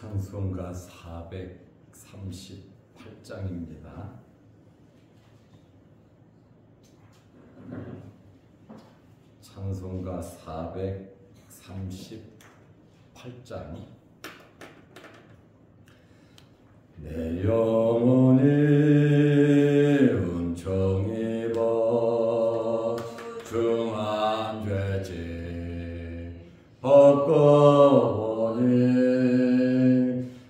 찬송가 438장입니다. 찬송가 438장. 내 영혼이 은총입어 중한 죄짐 벗고 보니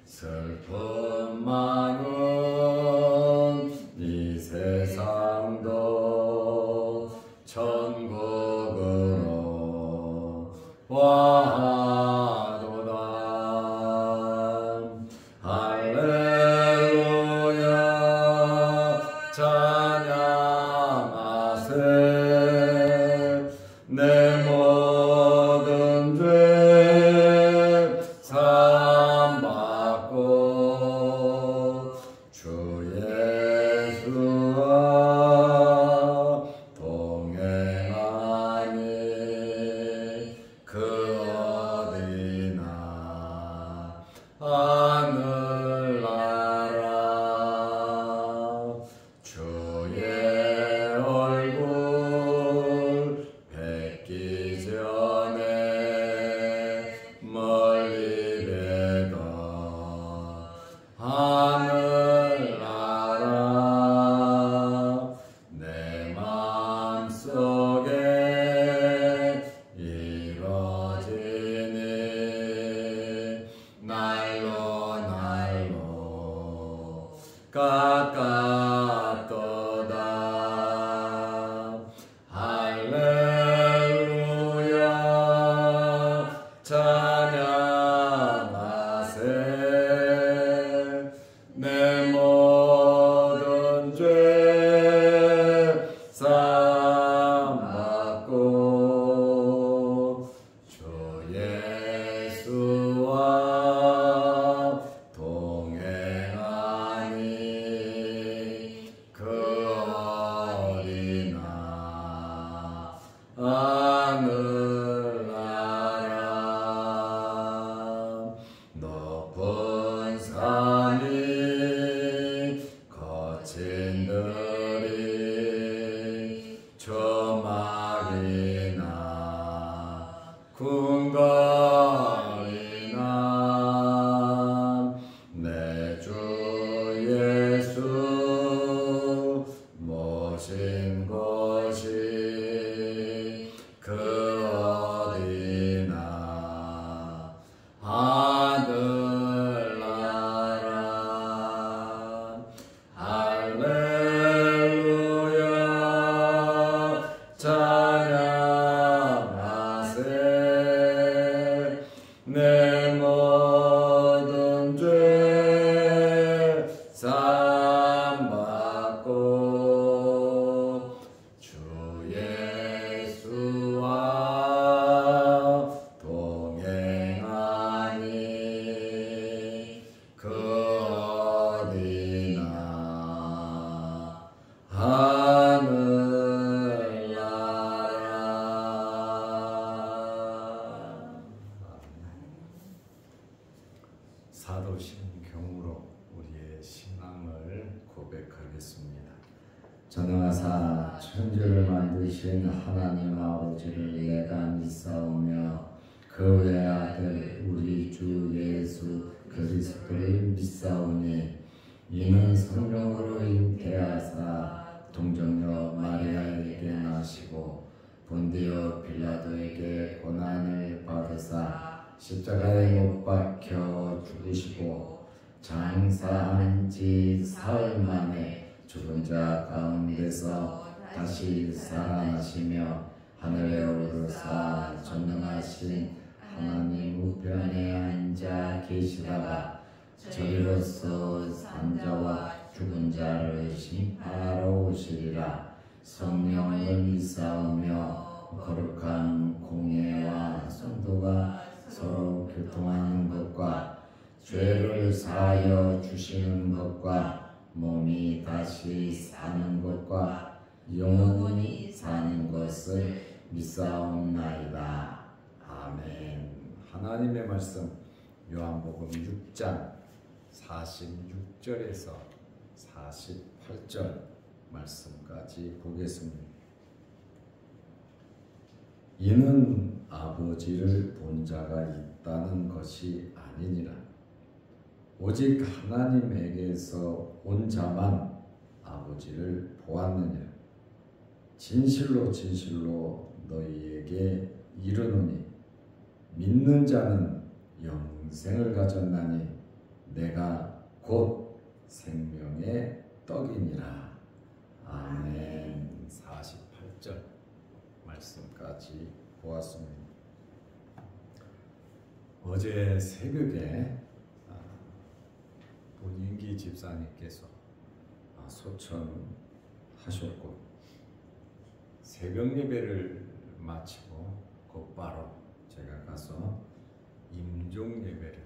슬픔 많은 이 세상도 천국으로 와도다. 할렐루야 찬양하세. 내 모든 죄 사함받고 주 예수와 동행하니 그 어디나 하늘나라. 주의 얼굴 뵙기 전에 멀리 뵈던 하늘나라. 내 맘속에 이뤄지니 날로 날로 가깝도다. 할렐루야 찬양하세. 내 모든 죄 사함받고 주 예수와 동행하니 그 어디나 하늘나라. 높은 산이 거친 들이 조막이나 궁궐이나 내 주 예수 모신 곳이 그 어디나 하늘나라. 할렐루야 찬양하세. 내 모든 죄 사함받고 주 예수와 동행하니 그 어디나 하늘나라. 사도신경으로 우리의 신앙을 고백하겠습니다. 전능하사 천지를 만드신 하나님 아버지를 내가 믿사오며 그 외아들 우리 주 예수 그리스도를 믿사오니 이는 성령으로 잉태하사 동정녀 마리아에게 나시고 본디오 빌라도에게 고난을 받으사 십자가에 못 박혀 죽으시고 장사한 지 사흘 만에 죽은 자 가운데서 다시 살아나시며 하늘에 오르사 전능하신 하나님 우편에 앉아 계시다가 저리로서 산자와 죽은 자를 심판하러 오시리라. 성령을 믿사오며 거룩한 공예와 성도가 서로 교통하는 것과 죄를 사하여 주시는 것과 몸이 다시 사는 것과 영원히 사는 것을 믿사옵나이다. 아멘. 하나님의 말씀 요한복음 6장 46절에서 48절 말씀까지 보겠습니다. 이는 아버지를 본 자가 있다는 것이 아니니라. 오직 하나님에게서 온 자만 아버지를 보았느니라. 진실로 진실로 너희에게 이르노니 믿는 자는 영생을 가졌나니 내가 곧 생명의 떡이니라. 아멘. 48절 말씀까지 보았습니다. 어제 새벽에 본인기 집사님께서 소천하셨고 새벽 예배를 마치고 곧바로 제가 가서 임종 예배를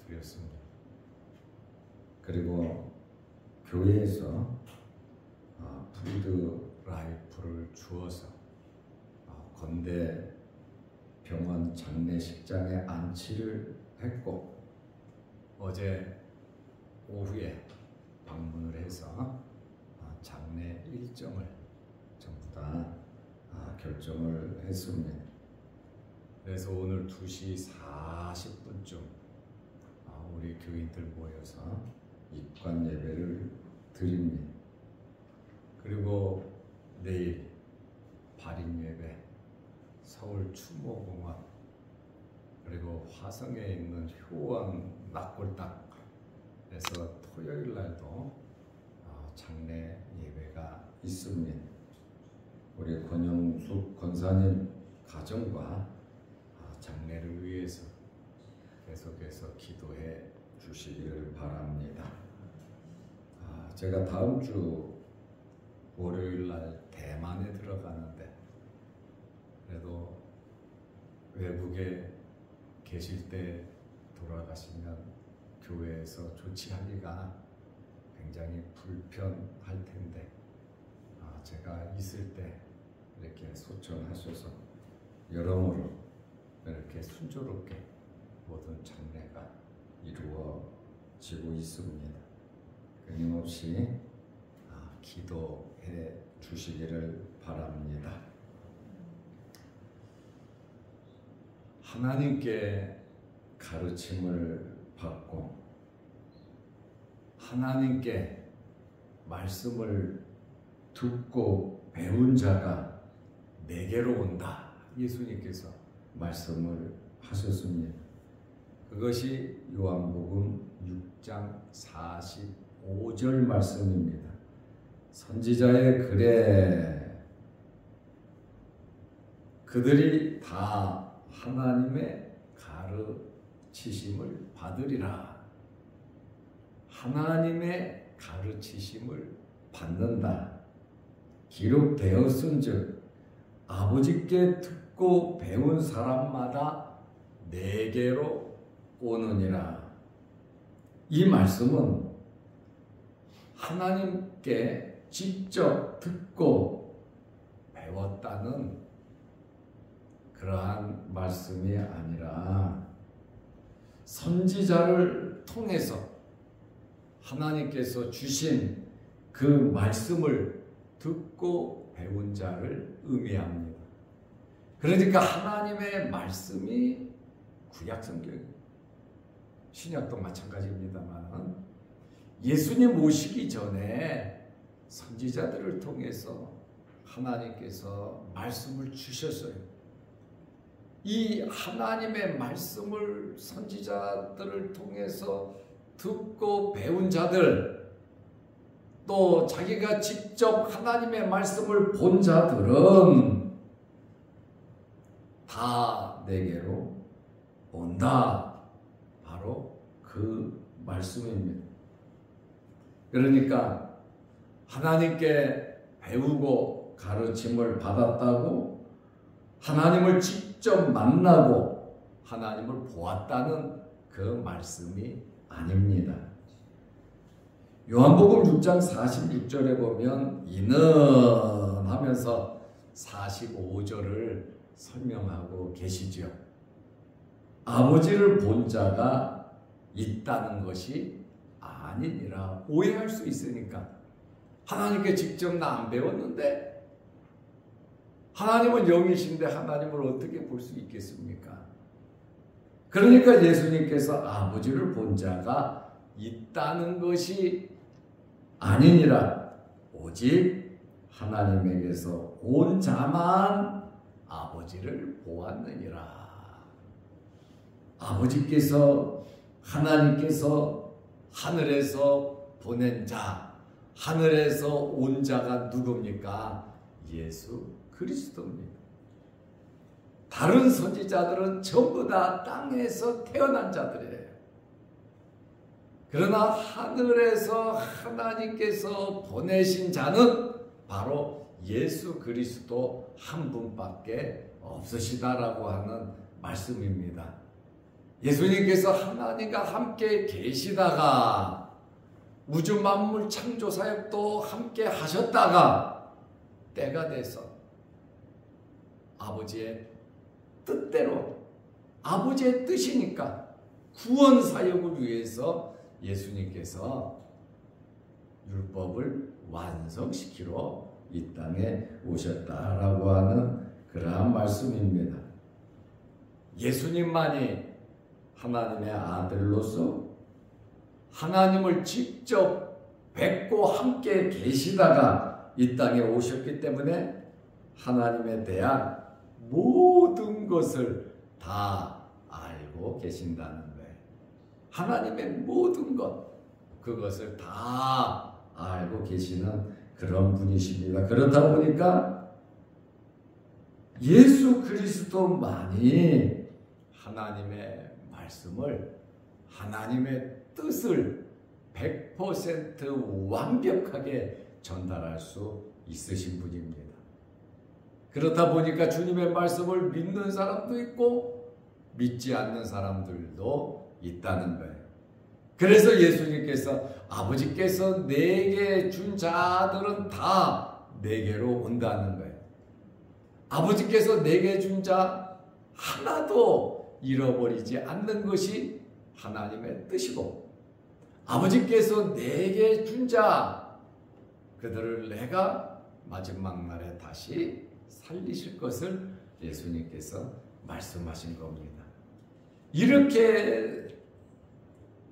드렸습니다. 그리고 교회에서 푸드 라이프를 주어서 건대 병원 장례식장에 안치를 했고 어제 오후에 방문을 해서 장례 일정을 전부 다 결정을 했습니다. 그래서 오늘 2시 40분쯤 우리 교인들 모여서 입관 예배를 드립니다. 그리고 내일 발인 예배 서울 추모공원 그리고 화성에 있는 효원 낙골당에서 토요일 날도 장례 예배가 있습니다. 우리 권영숙 권사님 가정과 장례를 위해서 계속해서 기도해 주시기를 바랍니다. 제가 다음 주 월요일 날 대만에 들어가는데 그래도 외국에 계실 때 돌아가시면 교회에서 조치하기가 굉장히 불편할 텐데 제가 있을 때 이렇게 소천하셔서 여러모로 이렇게 순조롭게 모든 장례가 이루어지고 있습니다. 끊임없이 기도해 주시기를 바랍니다. 하나님께 가르침을 받고 하나님께 말씀을 듣고 배운 자가 내게로 온다. 예수님께서 말씀을 하셨습니다. 그것이 요한복음 6장 45절 말씀입니다. 선지자의 글에 그들이 다 하나님의 가르치심을 받으리라. 하나님의 가르치심을 받는다. 기록되었은즉 아버지께 듣고 배운 사람마다 내게로 오느니라. 이 말씀은 하나님께 직접 듣고 배웠다는 그러한 말씀이 아니라 선지자를 통해서 하나님께서 주신 그 말씀을 듣고 배운 자를 의미합니다. 그러니까 하나님의 말씀이 구약성경, 신약도 마찬가지입니다만 예수님 오시기 전에 선지자들을 통해서 하나님께서 말씀을 주셨어요. 이 하나님의 말씀을 선지자들을 통해서 듣고 배운 자들, 또 자기가 직접 하나님의 말씀을 본 자들은 다 내게로 온다. 바로 그 말씀입니다. 그러니까 하나님께 배우고 가르침을 받았다고 하나님을 직접 만나고 하나님을 보았다는 그 말씀이 아닙니다. 요한복음 6장 46절에 보면 이는 하면서 45절을 설명하고 계시죠. 아버지를 본 자가 있다는 것이 아니니라. 오해할 수 있으니까. 하나님께 직접 나 안 배웠는데 하나님은 영이신데 하나님을 어떻게 볼 수 있겠습니까? 그러니까 예수님께서 아버지를 본 자가 있다는 것이 아니니라. 오직 하나님에게서 온 자만 아버지를 보았느니라. 아버지께서, 하나님께서 하늘에서 보낸 자, 하늘에서 온 자가 누굽니까? 예수 그리스도입니다. 다른 선지자들은 전부 다 땅에서 태어난 자들이에요. 그러나 하늘에서 하나님께서 보내신 자는 바로 예수 그리스도 한 분밖에 없으시다라고 하는 말씀입니다. 예수님께서 하나님과 함께 계시다가 우주 만물 창조 사역도 함께 하셨다가 때가 돼서 아버지의 뜻대로, 아버지의 뜻이니까 구원 사역을 위해서 예수님께서 율법을 완성시키러 이 땅에 오셨다라고 하는 그러한 말씀입니다. 예수님만이 하나님의 아들로서 하나님을 직접 뵙고 함께 계시다가 이 땅에 오셨기 때문에 하나님에 대한 모든 것을 다 알고 계신다는 거예요. 하나님의 모든 것, 그것을 다 알고 계시는 그런 분이십니다. 그렇다 보니까 예수 그리스도만이 하나님의 말씀을, 하나님의 뜻을 100% 완벽하게 전달할 수 있으신 분입니다. 그렇다 보니까 주님의 말씀을 믿는 사람도 있고 믿지 않는 사람들도 있다는 거예요. 그래서 예수님께서 아버지께서 내게 준 자들은 다 내게로 온다는 거예요. 아버지께서 내게 준 자 하나도 잃어버리지 않는 것이 하나님의 뜻이고, 아버지께서 내게 준 자 그들을 내가 마지막 날에 다시 살리실 것을 예수님께서 말씀하신 겁니다. 이렇게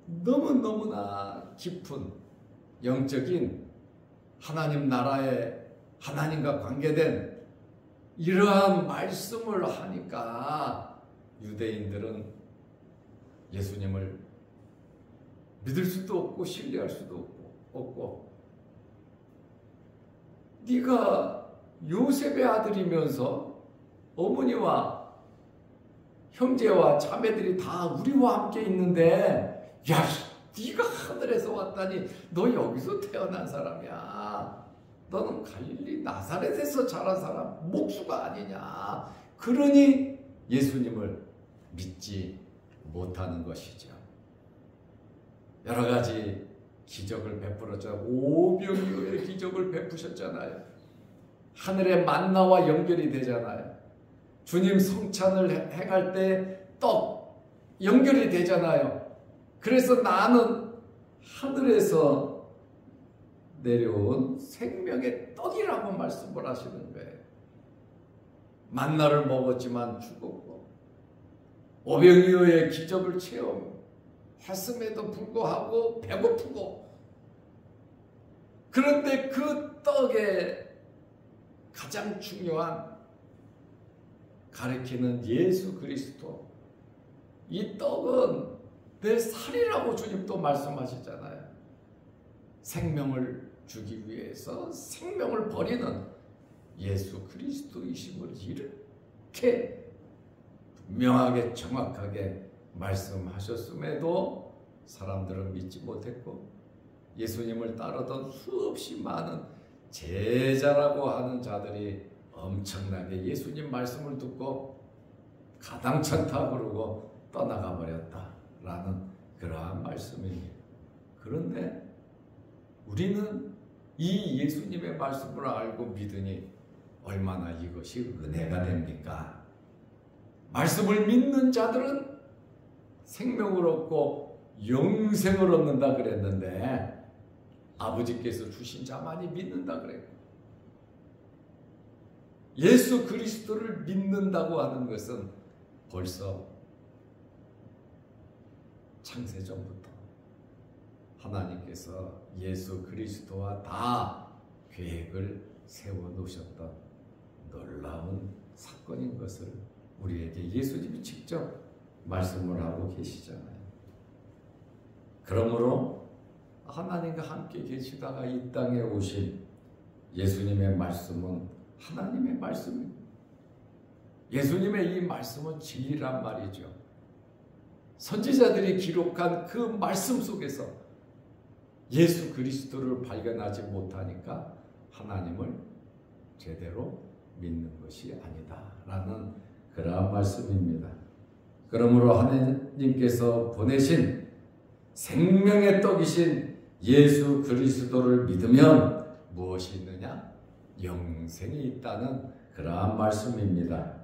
너무너무나 깊은 영적인 하나님 나라의 하나님과 관계된 이러한 말씀을 하니까 유대인들은 예수님을 믿을 수도 없고 신뢰할 수도 없고, 네가 요셉의 아들이면서 어머니와 형제와 자매들이 다 우리와 함께 있는데, 야, 네가 하늘에서 왔다니 너 여기서 태어난 사람이야. 너는 갈릴리 나사렛에서 자란 사람, 목수가 아니냐. 그러니 예수님을 믿지 못하는 것이죠. 여러 가지 기적을 베풀었잖아요. 오병이어의 기적을 베푸셨잖아요. 하늘의 만나와 연결이 되잖아요. 주님 성찬을 행할 때 떡 연결이 되잖아요. 그래서 나는 하늘에서 내려온 생명의 떡이라고 말씀을 하시는 거예요. 만나를 먹었지만 죽었고 오병이어의 기적을 체험했음에도 불구하고 배고프고, 그런데 그 떡에 가장 중요한 가리키는 예수 그리스도, 이 떡은 내 살이라고 주님도 말씀하시잖아요. 생명을 주기 위해서 생명을 버리는 예수 그리스도이심을 이렇게 분명하게 정확하게 말씀하셨음에도 사람들은 믿지 못했고, 예수님을 따르던 수없이 많은 제자라고 하는 자들이 엄청나게 예수님 말씀을 듣고 가당찮다 그러고 떠나가 버렸다라는 그러한 말씀입니다. 그런데 우리는 이 예수님의 말씀을 알고 믿으니 얼마나 이것이 은혜가 됩니까? 말씀을 믿는 자들은 생명을 얻고 영생을 얻는다 그랬는데 아버지께서 주신 자만이 믿는다 그랬고, 예수 그리스도를 믿는다고 하는 것은 벌써 창세전부터 하나님께서 예수 그리스도와 다 계획을 세워놓으셨던 놀라운 사건인 것을 우리에게 예수님이 직접 말씀을 하고 계시잖아요. 그러므로 하나님과 함께 계시다가 이 땅에 오신 예수님의 말씀은 하나님의 말씀입니다. 예수님의 이 말씀은 진리란 말이죠. 선지자들이 기록한 그 말씀 속에서 예수 그리스도를 발견하지 못하니까 하나님을 제대로 믿는 것이 아니다라는 그러한 말씀입니다. 그러므로 하나님께서 보내신 생명의 떡이신 예수 그리스도를 믿으면 무엇이 있느냐? 영생이 있다는 그러한 말씀입니다.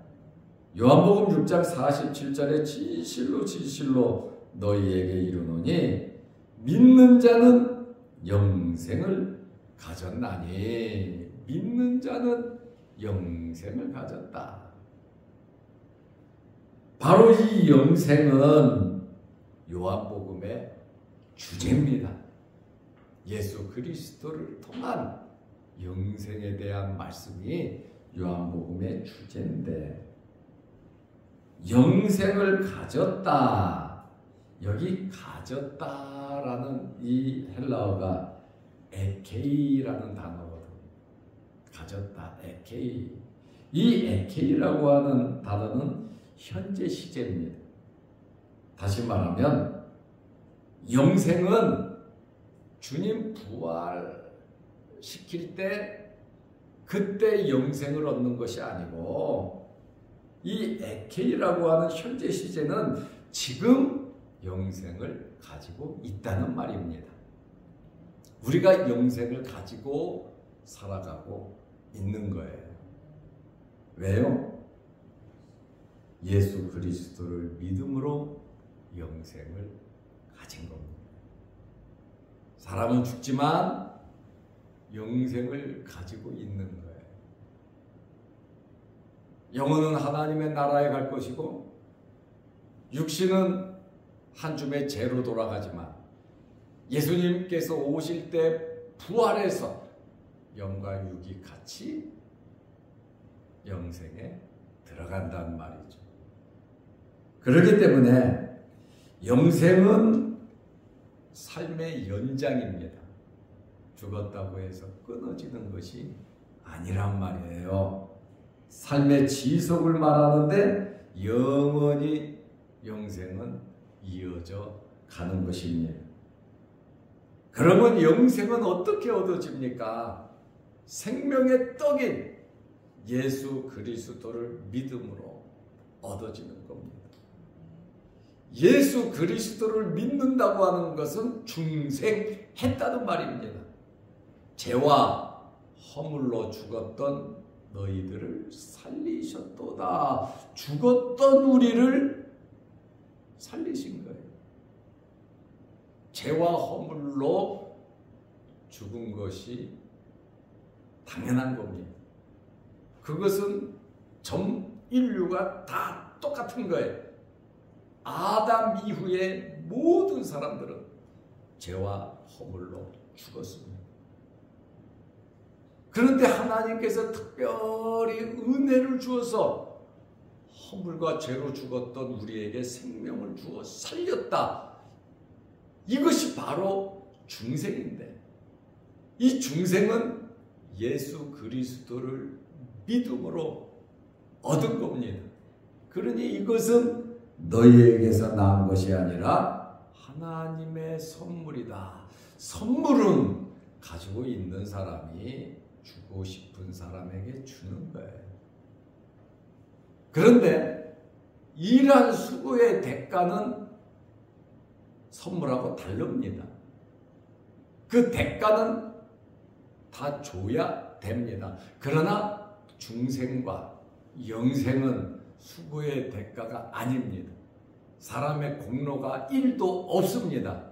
요한복음 6장 47절에 진실로 진실로 너희에게 이르노니 믿는 자는 영생을 가졌나니, 믿는 자는 영생을 가졌다. 바로 이 영생은 요한복음의 주제입니다. 예수 그리스도를 통한 영생에 대한 말씀이 요한복음의 주제인데, 영생을 가졌다. 여기 가졌다라는 이 헬라어가 에케이라는 단어거든요. 가졌다, 에케이. 이 에케이라고 하는 단어는 현재 시제입니다. 다시 말하면 영생은 주님 부활시킬 때 그때 영생을 얻는 것이 아니고, 이 에케이라고 하는 현재 시제는 지금 영생을 가지고 있다는 말입니다. 우리가 영생을 가지고 살아가고 있는 거예요. 왜요? 예수 그리스도를 믿음으로 영생을 가진 겁니다. 사람은 죽지만 영생을 가지고 있는 거예요. 영혼은 하나님의 나라에 갈 것이고 육신은 한 줌의 재로 돌아가지만 예수님께서 오실 때 부활해서 영과 육이 같이 영생에 들어간다는 말이죠. 그렇기 때문에 영생은 삶의 연장입니다. 죽었다고 해서 끊어지는 것이 아니란 말이에요. 삶의 지속을 말하는데 영원히 영생은 이어져 가는 것입니다. 그러면 영생은 어떻게 얻어집니까? 생명의 떡인 예수 그리스도를 믿음으로 얻어지는 겁니다. 예수 그리스도를 믿는다고 하는 것은 중생했다는 말입니다. 죄와 허물로 죽었던 너희들을 살리셨도다. 죽었던 우리를 살리신 거예요. 죄와 허물로 죽은 것이 당연한 겁니다. 그것은 전 인류가 다 똑같은 거예요. 아담 이후에 모든 사람들은 죄와 허물로 죽었습니다. 그런데 하나님께서 특별히 은혜를 주어서 허물과 죄로 죽었던 우리에게 생명을 주어 살렸다. 이것이 바로 중생인데, 이 중생은 예수 그리스도를 믿음으로 얻은 겁니다. 그러니 이것은 너희에게서 난 것이 아니라 하나님의 선물이다. 선물은 가지고 있는 사람이 주고 싶은 사람에게 주는 거예요. 그런데 일한 수고의 대가는 선물하고 다릅니다. 그 대가는 다 줘야 됩니다. 그러나 중생과 영생은 수고의 대가가 아닙니다. 사람의 공로가 1도 없습니다.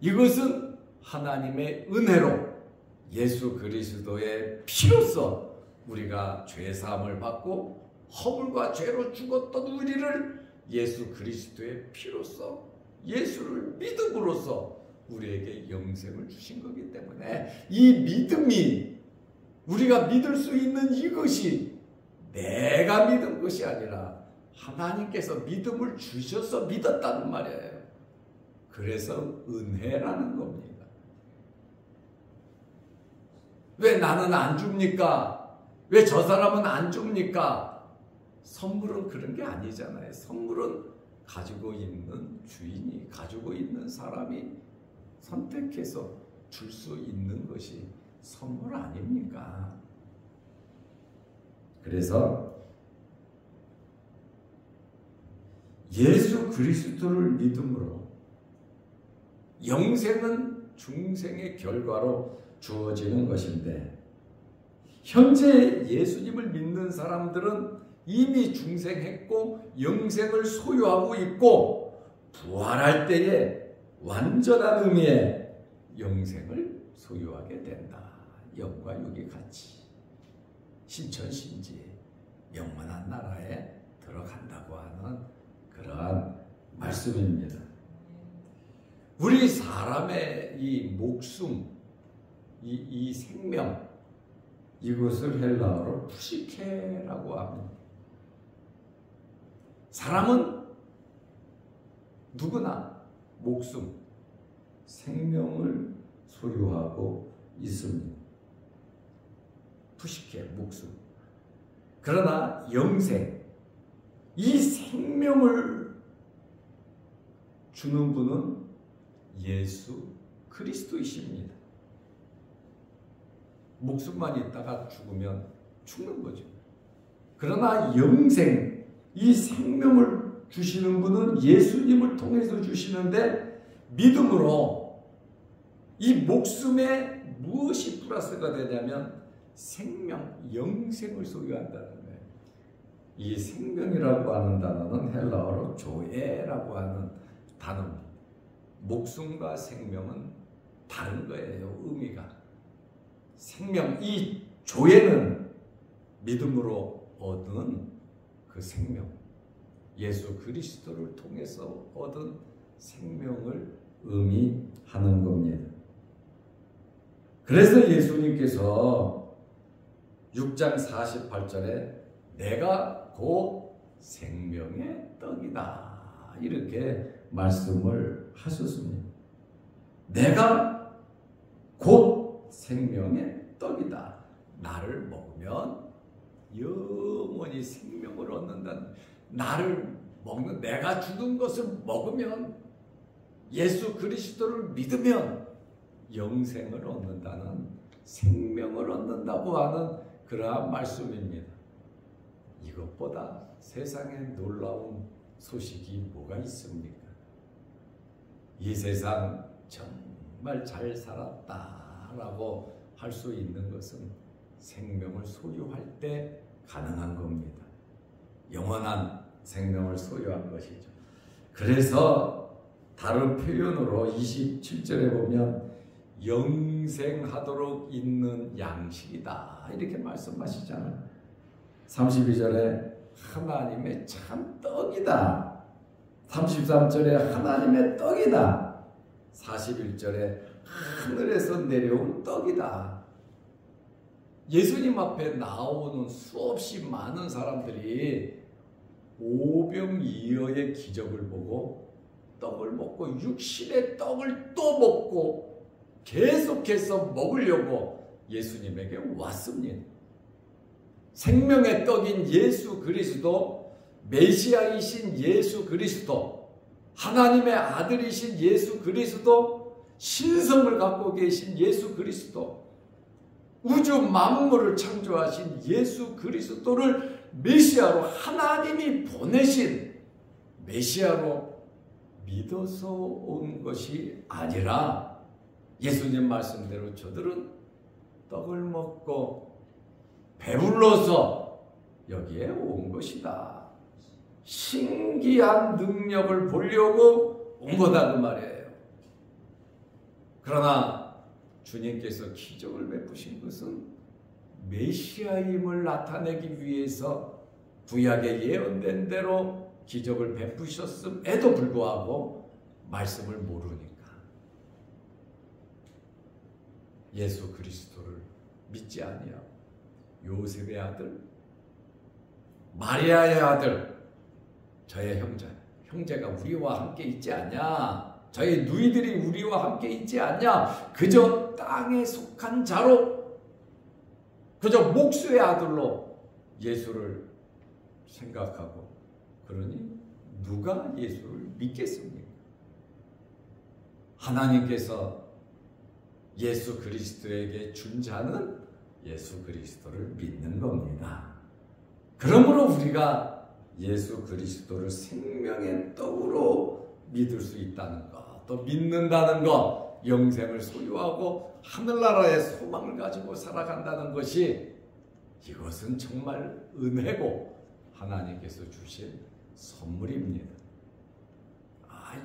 이것은 하나님의 은혜로 예수 그리스도의 피로써 우리가 죄사함을 받고 허물과 죄로 죽었던 우리를 예수 그리스도의 피로써 예수를 믿음으로써 우리에게 영생을 주신 거기 때문에 이 믿음이 우리가 믿을 수 있는 이것이 내가 믿은 것이 아니라 하나님께서 믿음을 주셔서 믿었다는 말이에요. 그래서 은혜라는 겁니다. 왜 나는 안 줍니까? 왜 저 사람은 안 줍니까? 선물은 그런 게 아니잖아요. 선물은 가지고 있는 주인이, 가지고 있는 사람이 선택해서 줄 수 있는 것이 선물 아닙니까? 그래서 예수 그리스도를 믿음으로 영생은 중생의 결과로 주어지는 것인데, 현재 예수님을 믿는 사람들은 이미 중생했고 영생을 소유하고 있고 부활할 때에 완전한 의미의 영생을 소유하게 된다. 영과 육이 같이 신천신지 영원한 나라에 들어간다고 하는 그러한 말씀입니다. 우리 사람의 이 목숨, 이 생명, 이것을 헬라어로 푸시케라고 합니다. 사람은 누구나 목숨, 생명을 소유하고 있습니다. 푸시케, 목숨. 그러나 영생, 이 생명을 주는 분은 예수 그리스도이십니다. 목숨만 있다가 죽으면 죽는 거죠. 그러나 영생, 이 생명을 주시는 분은 예수님을 통해서 주시는데, 믿음으로 이 목숨에 무엇이 플러스가 되냐면 생명, 영생을 소유한다는 거예요. 이 생명이라고 하는 단어는 헬라어로 조에라고 하는 단어입니다. 목숨과 생명은 다른 거예요. 의미가. 생명, 이 조에는 믿음으로 얻은 그 생명, 예수 그리스도를 통해서 얻은 생명을 의미하는 겁니다. 그래서 예수님께서 6장 48절에 내가 곧 생명의 떡이다, 이렇게 말씀을 하셨습니다. 내가 곧 생명의 떡이다. 나를 먹으면 영원히 생명을 얻는다는, 나를 먹는, 내가 주는 것을 먹으면, 예수 그리스도를 믿으면 영생을 얻는다는, 생명을 얻는다고 하는 그러한 말씀입니다. 이것보다 세상에 놀라운 소식이 뭐가 있습니까? 이 세상 정말 잘 살았다라고 할 수 있는 것은 생명을 소유할 때 가능한 겁니다. 영원한 생명을 소유한 것이죠. 그래서 다른 표현으로 27절에 보면 영생하도록 있는 양식이다, 이렇게 말씀하시잖아요. 32절에 하나님의 참 떡이다. 33절에 하나님의 떡이다. 41절에 하늘에서 내려온 떡이다. 예수님 앞에 나오는 수없이 많은 사람들이 오병이어의 기적을 보고 떡을 먹고 육신의 떡을 또 먹고 계속해서 먹으려고 예수님에게 왔습니다. 생명의 떡인 예수 그리스도, 메시아이신 예수 그리스도, 하나님의 아들이신 예수 그리스도, 신성을 갖고 계신 예수 그리스도, 우주 만물을 창조하신 예수 그리스도를 메시아로, 하나님이 보내신 메시아로 믿어서 온 것이 아니라, 예수님 말씀대로 저들은 떡을 먹고 배불러서 여기에 온 것이다. 신기한 능력을 보려고 온 거다 그 말이에요. 그러나 주님께서 기적을 베푸신 것은 메시아임을 나타내기 위해서 구약에 예언된 대로 기적을 베푸셨음에도 불구하고 말씀을 모르니까 예수 그리스도를 믿지 아니하고 요셉의 아들, 마리아의 아들, 저의 형제가 우리와 함께 있지 않냐? 저희 누이들이 우리와 함께 있지 않냐? 그저 땅에 속한 자로, 그저 목수의 아들로 예수를 생각하고, 그러니 누가 예수를 믿겠습니까? 하나님께서 예수 그리스도에게 준 자는 예수 그리스도를 믿는 겁니다. 그러므로 우리가 예수 그리스도를 생명의 떡으로 믿을 수 있다는 것, 또 믿는다는 것, 영생을 소유하고 하늘나라의 소망을 가지고 살아간다는 것이, 이것은 정말 은혜고 하나님께서 주신 선물입니다.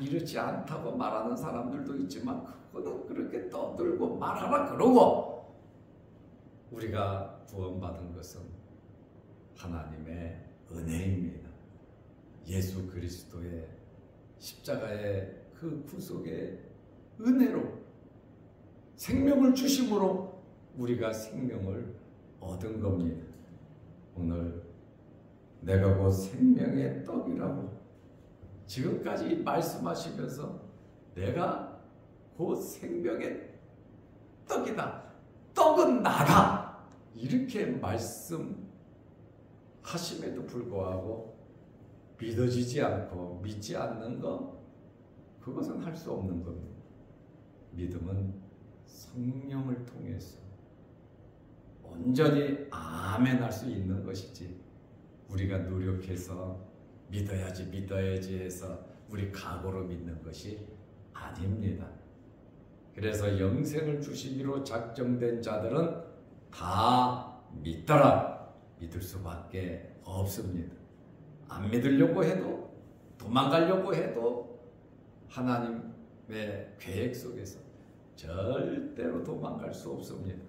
이렇지 않다고 말하는 사람들도 있지만 그거는 그렇게 떠들고 말하라 그러고, 우리가 구원받은 것은 하나님의 은혜입니다. 예수 그리스도의 십자가의 그 구속의 은혜로 생명을 주심으로 우리가 생명을 얻은 겁니다. 오늘 내가 곧 생명의 떡이라고 지금까지 말씀하시면서 내가 곧 생명의 떡이다, 떡은 나다, 이렇게 말씀하심에도 불구하고 믿어지지 않고 믿지 않는 것, 그것은 할 수 없는 겁니다. 믿음은 성령을 통해서 온전히 아멘 할 수 있는 것이지, 우리가 노력해서 믿어야지 해서 우리 각오로 믿는 것이 아닙니다. 그래서 영생을 주시기로 작정된 자들은 다 믿더라, 믿을 수밖에 없습니다. 안 믿으려고 해도, 도망가려고 해도 하나님의 계획 속에서 절대로 도망갈 수 없습니다.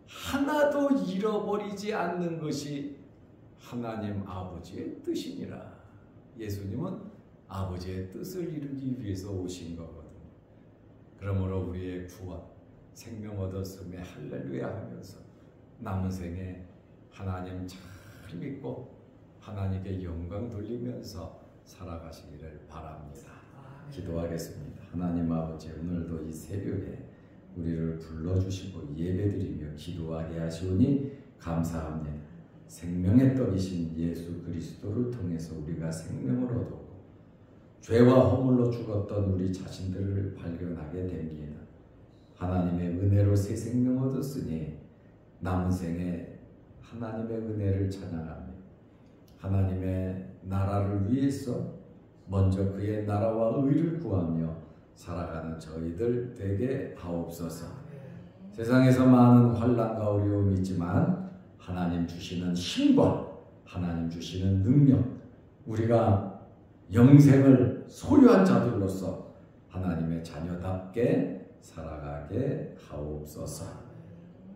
하나도 잃어버리지 않는 것이 하나님 아버지의 뜻이니라. 예수님은 아버지의 뜻을 이루기 위해서 오신 거거든요. 그러므로 우리의 구원, 생명 얻었음에 할렐루야 하면서 남은 생에 하나님 잘 믿고 하나님께 영광 돌리면서 살아가시기를 바랍니다. 기도하겠습니다. 하나님 아버지, 오늘도 이 새벽에 우리를 불러주시고 예배드리며 기도하게 하시오니 감사합니다. 생명의 떡이신 예수 그리스도를 통해서 우리가 생명을 얻었고 죄와 허물로 죽었던 우리 자신들을 발견하게 됩니다. 하나님의 은혜로 새 생명 얻었으니 남은 생에 하나님의 은혜를 찬양합니다. 하나님의 나라를 위해서 먼저 그의 나라와 의를 구하며 살아가는 저희들 되게 하옵소서. 세상에서 많은 환난과 어려움이 있지만 하나님 주시는 힘과 하나님 주시는 능력, 우리가 영생을 소유한 자들로서 하나님의 자녀답게 살아가게 하옵소서.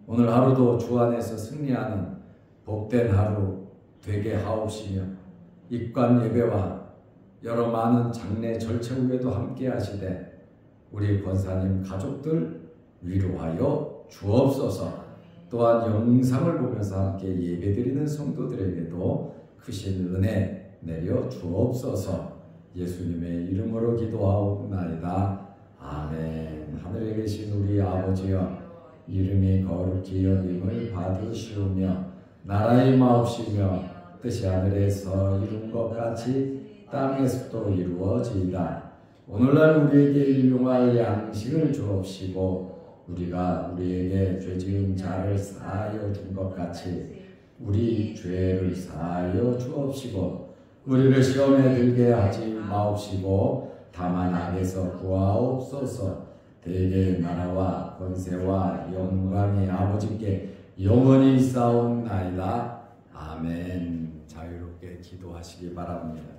오늘 하루도 주 안에서 승리하는 복된 하루 되게 하옵시며 입관 예배와 여러 많은 장례 절차 후에도 함께 하시되 우리 권사님 가족들 위로하여 주옵소서. 또한 영상을 보면서 함께 예배드리는 성도들에게도 크신 은혜 내려 주옵소서. 예수님의 이름으로 기도하옵나이다. 아멘. 하늘에 계신 우리 아버지여, 이름이 거룩히 여김을 받으시오며 나라의 마옵시며 뜻이 하늘에서 이룬 것 같이 땅에서도 이루어지이다. 오늘날 우리에게 일용할 양식을 주옵시고 우리가 우리에게 죄 지은 자를 사하여 준 것 같이 우리 죄를 사하여 주옵시고 우리를 시험에 들게 하지 마옵시고 다만 악에서 구하옵소서. 대개의 나라와 권세와 영광이 아버지께 영원히 있사옵나이다. 아멘. 자유롭게 기도하시기 바랍니다.